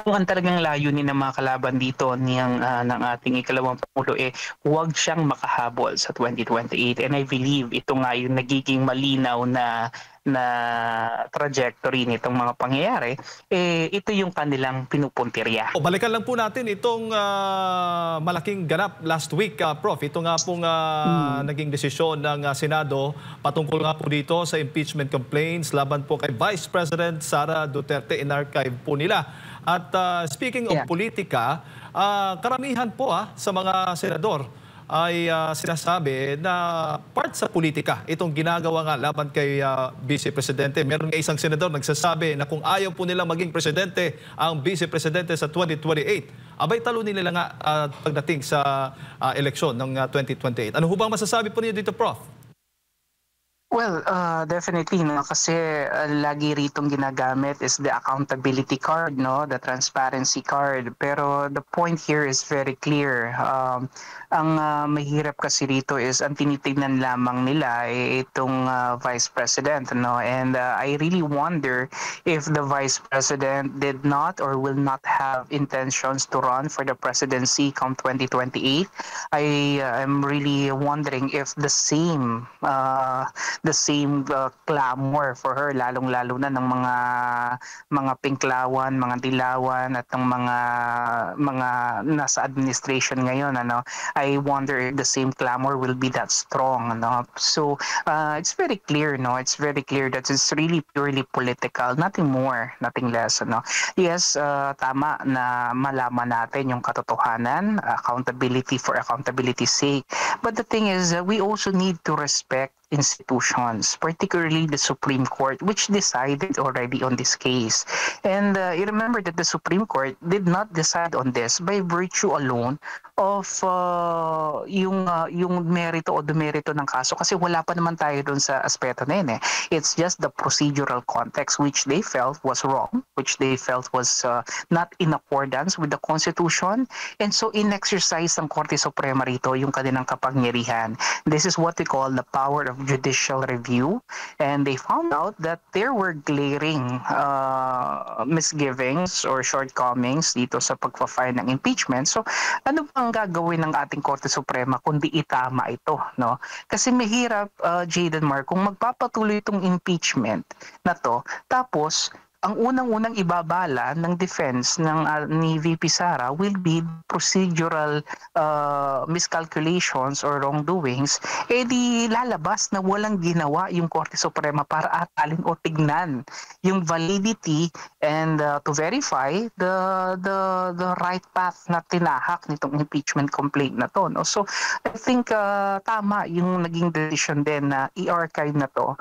kung ang talagang layunin ng mga kalaban dito ng ating ikalawang Pangulo, huwag siyang makahabol sa 2028. And I believe ito nga yung nagiging malinaw na trajectory nitong mga pangyayari, ito yung kanilang pinupuntirya. Balikan lang po natin itong malaking ganap last week, Prof. Ito nga pong naging desisyon ng Senado patungkol nga po dito sa impeachment complaints laban po kay Vice President Sara Duterte. In-archive po nila. At speaking of Yeah. politika, karamihan po sa mga senador ay sinasabi na part sa politika itong ginagawa nga laban kay Vice Presidente. Meron nga isang senador nagsasabi na kung ayaw po nilang maging presidente ang Vice Presidente sa 2028, abay talunin nila nga pagdating sa eleksyon ng 2028. Ano ho bang masasabi po niyo dito, Prof? Well, definitely, no, kasi lagi ritong ginagamit is the accountability card, no, the transparency card. Pero the point here is very clear. Ang mahirap kasi rito is ang tinitignan lamang nila itong Vice President, no, and I really wonder if the Vice President did not or will not have intentions to run for the presidency come 2028. I am really wondering if the same clamor for her, lalong-lalo na ng mga pinklawan, mga dilawan at ng mga nasa administration ngayon, ano. I wonder if the same clamor will be that strong, ano. So it's very clear, no, it's very clear that it's really purely political, nothing more, nothing less, ano. Yes, tama na malaman natin yung katotohanan, accountability for accountability's sake, but the thing is we also need to respect institutions, particularly the Supreme Court, which decided already on this case. And you remember that the Supreme Court did not decide on this by virtue alone of yung merito o demerito ng kaso, kasi wala pa naman tayo doon sa aspeto na yun. It's just the procedural context which they felt was wrong, which they felt was not in accordance with the Constitution. And so in-exercise ng Korte Suprema rito yung kanilang kapangyarihan. This is what we call the power of judicial review, and they found out that there were glaring misgivings or shortcomings dito sa pagpa-file ng impeachment. So ano bang gagawin ng ating Korte Suprema kundi itama ito, no? Kasi mahirap, Jaden Mark, kung magpapatuloy itong impeachment na to, tapos ang unang-unang ibabala ng defense ni VP Sara will be procedural miscalculations or wrongdoings, di lalabas na walang ginawa yung Korte Suprema para atalin o tignan yung validity and to verify the right path na tinahak nitong impeachment complaint na to, no? So I think tama yung naging decision din na i-archive na to.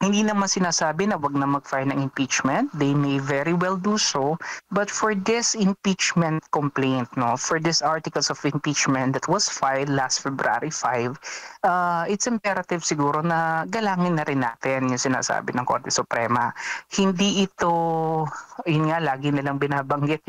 Hindi naman sinasabi na wag na mag-file ng impeachment. They may very well do so. But for this impeachment complaint, no, for this articles of impeachment that was filed last February 5, it's imperative siguro na galangin na rin natin yung sinasabi ng Korte Suprema. Hindi ito, yun nga, lagi nilang binabanggit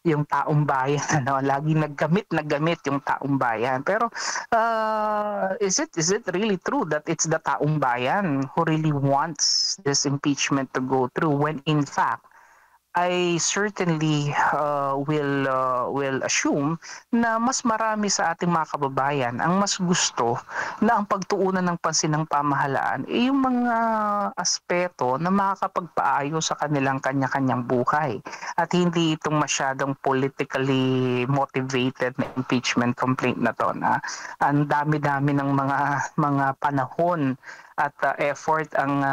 yung taong bayan. Ano? Lagi naggamit yung taong bayan. Pero is it really true that it's the taong bayan who really wants this impeachment to go through, when in fact I certainly will assume na mas marami sa ating mga kababayan ang mas gusto na ang pagtuunan ng pansin ng pamahalaan yung mga aspeto na makakapagpaayos sa kanilang kanya-kanyang buhay, at hindi itong masyadong politically motivated na impeachment complaint na to, na ang dami-dami ng mga panahon at effort ang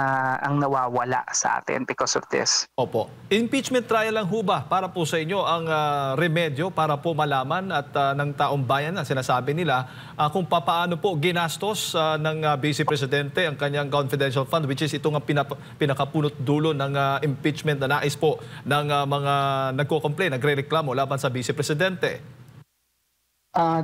nawawala sa atin because of this. Opo. Impeachment trial lang ho ba para po sa inyo ang remedyo para po malaman at ng taong bayan na sinasabi nila kung papaano po ginastos ng Vice Presidente ang kanyang confidential fund, which is ito nga pinakapunot dulo ng impeachment na nais po ng mga nagko-complain, nagre-reklamo laban sa Vice Presidente?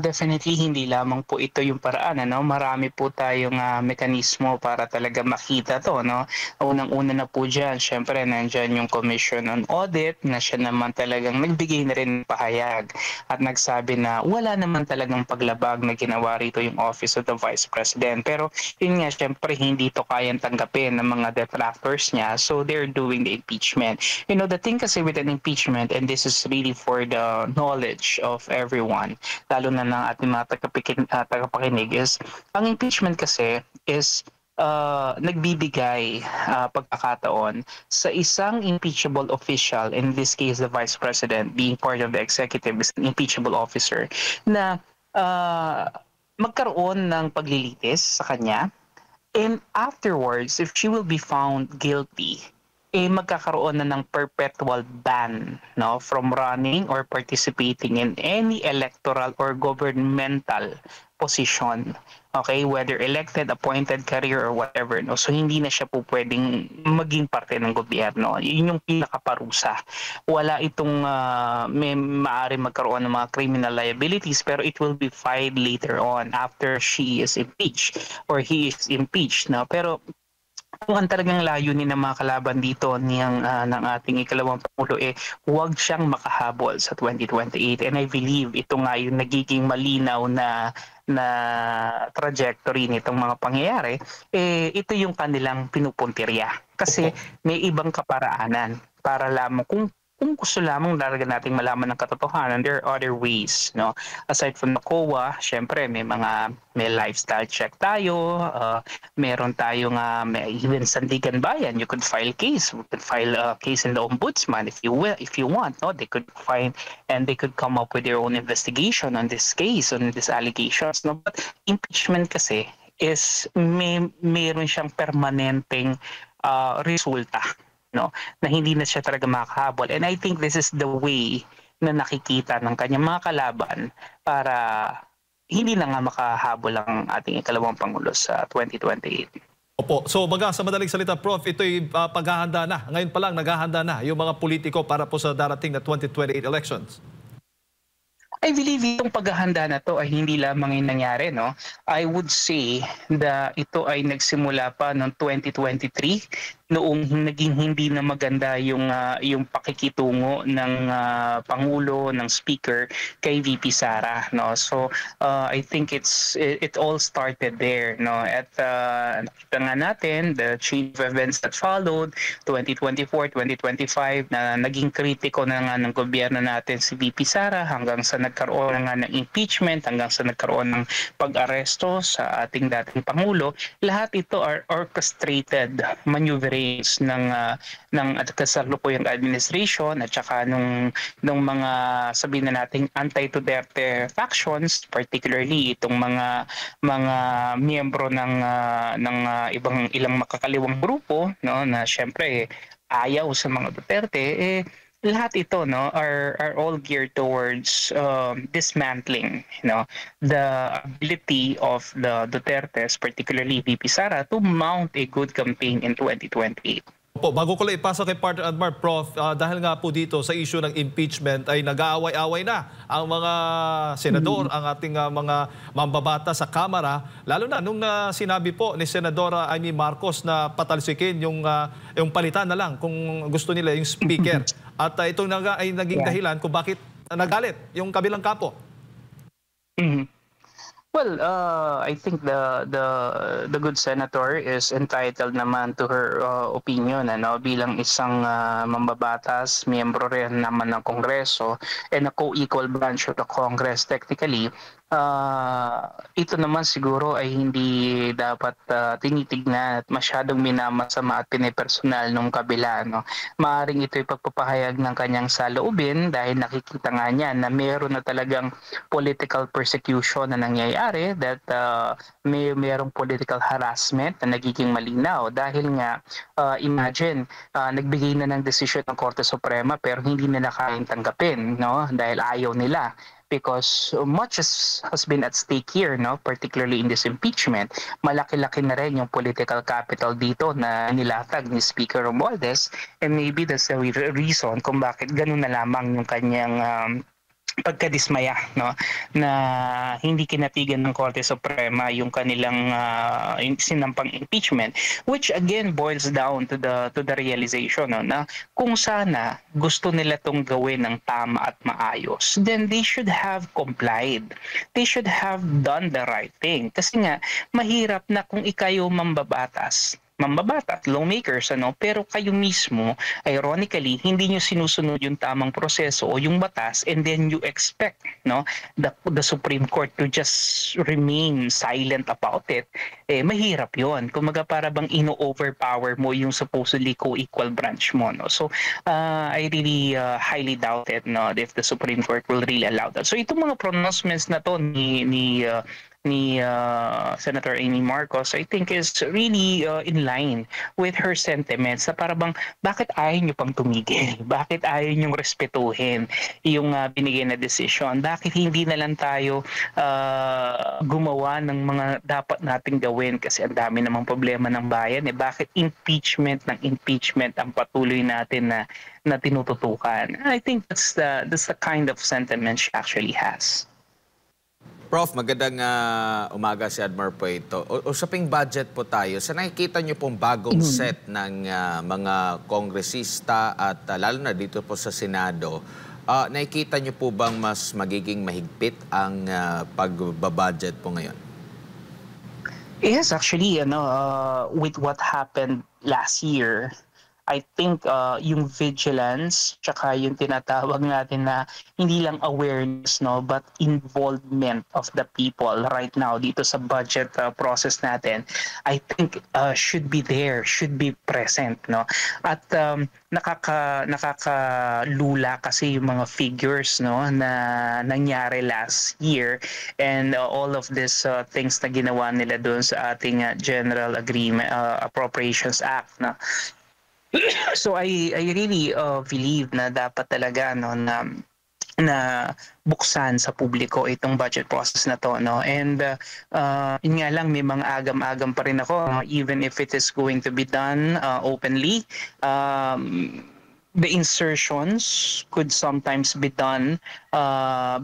Definitely hindi lamang po ito yung paraan ano, marami po tayong, mekanismo para talaga makita 'to 'no. Unang-una na po diyan siyempre nandiyan yung Commission on Audit na siya naman talagang nagbigay na rin ng pahayag at nagsabi na wala naman talagang paglabag na ginawa rito yung Office of the Vice President. Pero yun nga siyempre hindi 'to kayang tanggapin ng mga detractors niya, so they're doing the impeachment. You know, the thing kasi with an impeachment, and this is really for the knowledge of everyone, lalo na ng ating mga tagapakinig is ang impeachment kasi is nagbibigay pagkakataon sa isang impeachable official, in this case the Vice President being part of the executive is an impeachable officer, na uh, magkaroon ng paglilitis sa kanya. And afterwards, if she will be found guilty, magkakaroon na ng perpetual ban, no, from running or participating in any electoral or governmental position. Okay, whether elected, appointed, career, or whatever, no. So hindi na siya po pwedeng maging parte ng gobyerno. Yun yung pinakaparusa. Wala itong may maaari magkaroon ng mga criminal liabilities, pero it will be filed later on after she is impeached or he is impeached, no. Pero kung ang talagang layunin ng mga kalaban dito ng ating ikalawang Pangulo, huwag siyang makahabol sa 2028. And I believe ito nga yung nagiging malinaw na trajectory nitong mga pangyayari, ito yung kanilang pinupuntirya. Kasi Opo. may ibang kaparaanan para lamang kung gusto lamang talaga nating malaman ng katotohanan, there are other ways, no? Aside from the COA, syempre may lifestyle check tayo, meron tayong may even Sandigan Bayan, you could file case, you could file a case in the ombudsman if you want, no? They could find and they could come up with their own investigation on this case, on these allegations, no? But impeachment kasi is meron siyang permanenteng resulta, no, na hindi na siya talaga makahabol. And I think this is the way na nakikita ng kanyang mga kalaban para hindi na nga makahabol ang ating ikalawang Pangulo sa 2028. Opo. So baga sa madaling salita, Prof, ito'y paghahanda na. Ngayon pa lang naghahanda na yung mga politiko para po sa darating na 2028 elections. I believe itong paghahanda na to ay hindi lamang yung nangyari, no? I would say na ito ay nagsimula pa noong 2023, noong naging hindi na maganda yung pakikitungo ng Pangulo, ng Speaker kay VP Sara, no? So I think it all started there, no? At nakita nga natin the chain of events that followed 2024, 2025 na naging kritiko na nga ng gobyerno natin si VP Sara hanggang sa nagkaroon na nga ng impeachment, hanggang sa nagkaroon ng pag-aresto sa ating dating Pangulo. Lahat ito are orchestrated maneuverings ng kasalukuyang administration at saka nung mga sabihin na nating anti-Duterte factions, particularly itong mga miyembro ng ilang makakaliwang grupo, no, na syempre ayaw sa mga Duterte, lahat ito, no, are all geared towards dismantling, the ability of the Dutertes, particularly VP Sara, to mount a good campaign in 2028. Opo, bago ko lang ipasok kay Partner Admar, Prof, dahil nga po dito sa issue ng impeachment ay nag-aaway-away na ang mga senador, ang ating mga mambabata sa Kamara, lalo na nung sinabi po ni Senadora Amy Marcos na patalsikin yung palitan na lang kung gusto nila yung speaker. At ito na ay naging dahilan kung bakit nagalit yung kabilang kapo. Well, I think the good senator is entitled naman to her opinion, bilang isang mambabatas, miyembro rin naman ng Kongreso and a co-equal branch of the Congress technically. Ito naman siguro ay hindi dapat tinitignan at masyadong minamasama at pinipersonal nung kabila, no. Maaring ito'y pagpapahayag ng kanyang saloobin dahil nakikita nga niya na meron na talagang political persecution na nangyayari, that mayroong political harassment na nagiging malinaw dahil nga imagine nagbigay na ng desisyon ng Korte Suprema pero hindi nila kayang tanggapin, no, dahil ayaw nila. Because much has been at stake here, no, particularly in this impeachment. Malaki-laki na rin yung political capital dito na nilatag ni Speaker Romualdez, and maybe that's the reason kung bakit ganun na lamang yung kanyang pagkadismaya, no, na hindi kinatigan ng Korte Suprema yung kanilang yung sinampang impeachment, which again boils down to the realization, no, na kung sana gusto nila tong gawin ng tama at maayos, then they should have complied, they should have done the right thing. Kasi nga mahirap na kung ikayo mambabatas, lawmakers, pero kayo mismo, ironically, hindi nyo sinusunod yung tamang proseso o yung batas, and then you expect, no, the Supreme Court to just remain silent about it. Mahirap yon. Kumaga para bang ino-overpower mo yung supposedly co-equal branch mo, no. So I really highly doubt it, no, if the Supreme Court will really allow that. So itong mga pronouncements na to ni Senator Amy Marcos, I think is really in line with her sentiments na parang bakit ayaw nyo pang tumigil? Bakit ayaw nyo respetuhin yung binigay na desisyon? Bakit hindi na lang tayo gumawa ng mga dapat nating gawin kasi ang dami namang problema ng bayan? Bakit impeachment ang patuloy natin na tinututukan? I think that's the kind of sentiment she actually has. Prof, magandang umaga si Admar Pueto. Usaping budget po tayo. Sa nakikita niyo pong bagong set ng mga kongresista at lalo na dito po sa Senado, nakikita niyo po bang mas magiging mahigpit ang pagbabudget po ngayon? Yes, actually, with what happened last year, I think yung vigilance tsaka yung tinatawag natin na hindi lang awareness, no, but involvement of the people right now dito sa budget process natin, I think should be there, should be present, no. At nakakalula kasi yung mga figures, no, na nangyari last year, and all of these things na ginawa nila doon sa ating General Agreement Appropriations Act, no. So I really believe na dapat talaga, no, na buksan sa publiko itong budget process na to, no. And yun nga lang, may mga agam-agam pa rin ako, no? Even if it is going to be done openly, the insertions could sometimes be done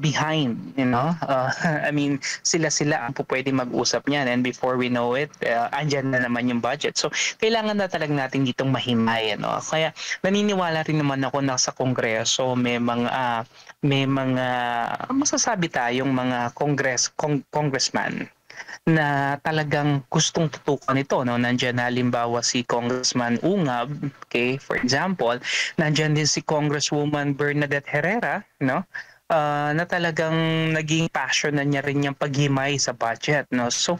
behind, I mean, sila ang pwede mag-usap niyan, and before we know it, andyan na naman yung budget. So kailangan na talaga natin ditong mahimay, Kaya naniniwala rin naman ako na sa Kongreso may mga masasabi tayong mga congressman na talagang gustong tutukan ito, no. Nandiyan na halimbawa si Congressman Ungab, okay, for example. Nandiyan din si Congresswoman Bernadette Herrera, no, na talagang naging passion na niya rin yung paghimay sa budget, no. So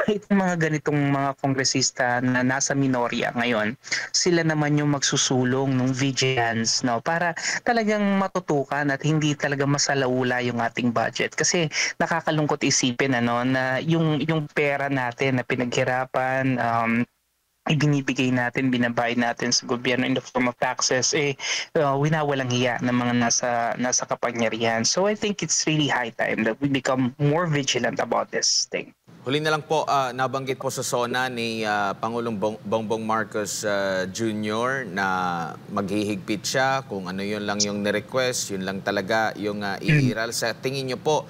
itong mga ganitong mga kongresista na nasa minorya ngayon, sila naman yung magsusulong ng vigilance, no, para talagang matutukan at hindi talaga masalaula yung ating budget. Kasi nakakalungkot isipin, na yung pera natin na pinaghirapan, ibinibigay natin, binabayad natin sa gobyerno in the form of taxes, winawalang hiya ng mga nasa kapangyarihan. So I think it's really high time that we become more vigilant about this thing. Huli na lang po, nabanggit po sa SONA ni Pangulong Bongbong Marcos Jr. na maghihigpit siya, kung ano yun lang yung ni-request, yun lang talaga yung iiral. Sa tingin niyo po,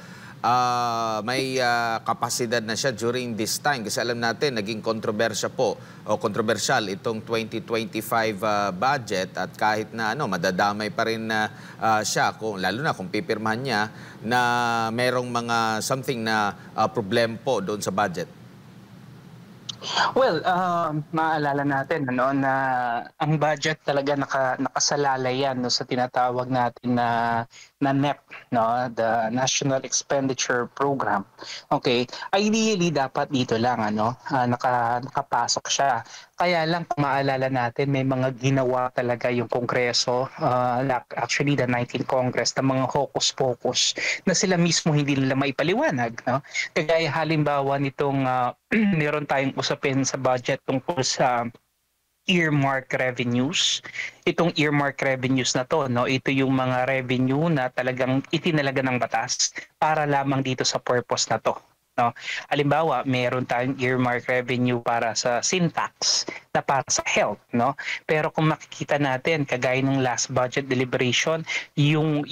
may kapasidad na siya during this time? Kasi alam natin, naging kontrobersyal itong 2025 budget, at kahit na madadamay pa rin siya, lalo na kung pipirmahan niya na merong mga something na problem po doon sa budget. Well, maalala natin na ang budget talaga nakasalalay yan, no, sa tinatawag natin na NEP, no, the National Expenditure Program. Okay, ideally dapat dito lang nakapasok siya. Kaya lang, kung maalala natin, may mga ginawa talaga yung Kongreso, actually the 19th Congress, na mga hocus-pocus na sila mismo hindi nila maipaliwanag, no? Kagaya halimbawa nitong meron tayong usapin sa budget tungkol sa earmark revenues. Itong earmark revenues na to, no, ito yung mga revenue na talagang itinalaga ng batas para lamang dito sa purpose na to. No? Halimbawa, meron tayong earmark revenue para sa syntax na para sa health, no? Pero kung makikita natin kagaya ng last budget deliberation, yung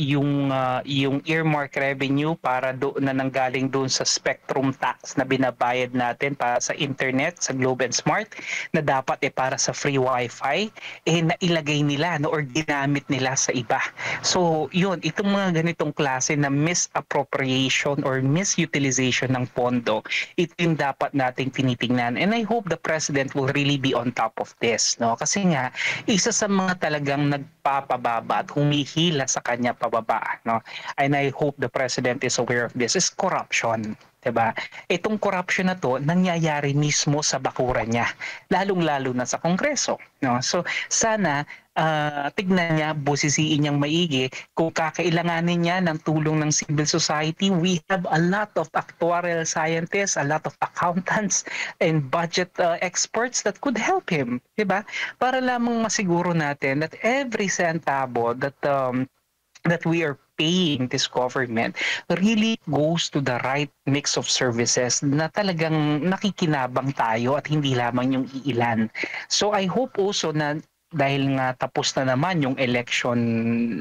earmark revenue para doon na nanggaling doon sa spectrum tax na binabayad natin para sa internet sa Globe and Smart na dapat para sa free wifi nailagay nila no or ginamit nila sa iba. So, yun, itong mga ganitong klase na misappropriation or misutilization ng pondo, ito yung dapat nating tinitingnan. And I hope the President will really be on top of this. No? Kasi nga, isa sa mga talagang nagpapababa at humihila sa kanya pababa. No? And I hope the President is aware of this, is corruption. Diba? Itong corruption na to nangyayari mismo sa bakuran niya, lalong-lalo na sa Kongreso. No? So sana tignan niya, busisiin niyang maigi kung kakailanganin niya ng tulong ng civil society. We have a lot of actuarial scientists, a lot of accountants and budget experts that could help him, diba? Para lamang masiguro natin that every centavo that we are paying this government really goes to the right mix of services na talagang nakikinabang tayo at hindi lamang yung iilan. So I hope also na dahil nga tapos na naman yung election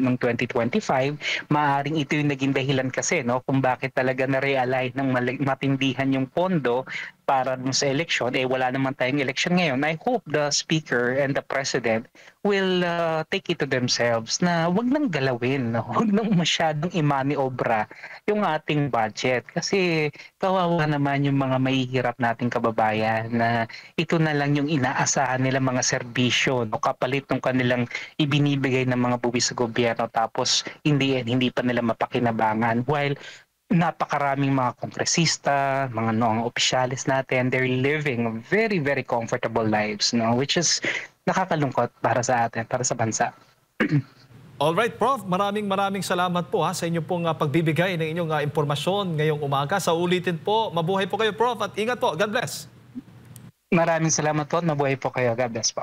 ng 2025, maaaring ito yung naging dahilan kasi kung bakit talaga na-realign ng matindihan yung pondo para dun sa election, wala naman tayong election ngayon. I hope the Speaker and the President will take it to themselves na wag nang galawin, wag nang masyadong imaniobra yung ating budget. Kasi kawawa naman yung mga mahihirap nating kababayan na ito na lang yung inaasahan nila mga serbisyo kapalit ng kanilang ibinibigay ng mga buwis sa gobyerno tapos hindi pa nila mapakinabangan. While napakaraming mga kongresista, mga noong opisyalis natin, they're living very, very comfortable lives, which is nakakalungkot para sa atin, para sa bansa. Alright, Prof. Maraming salamat po sa inyong pong pagbibigay ng inyong impormasyon ngayong umaga. Sa ulitin po, mabuhay po kayo, Prof. At ingat po. God bless. Maraming salamat po at mabuhay po kayo. God bless po.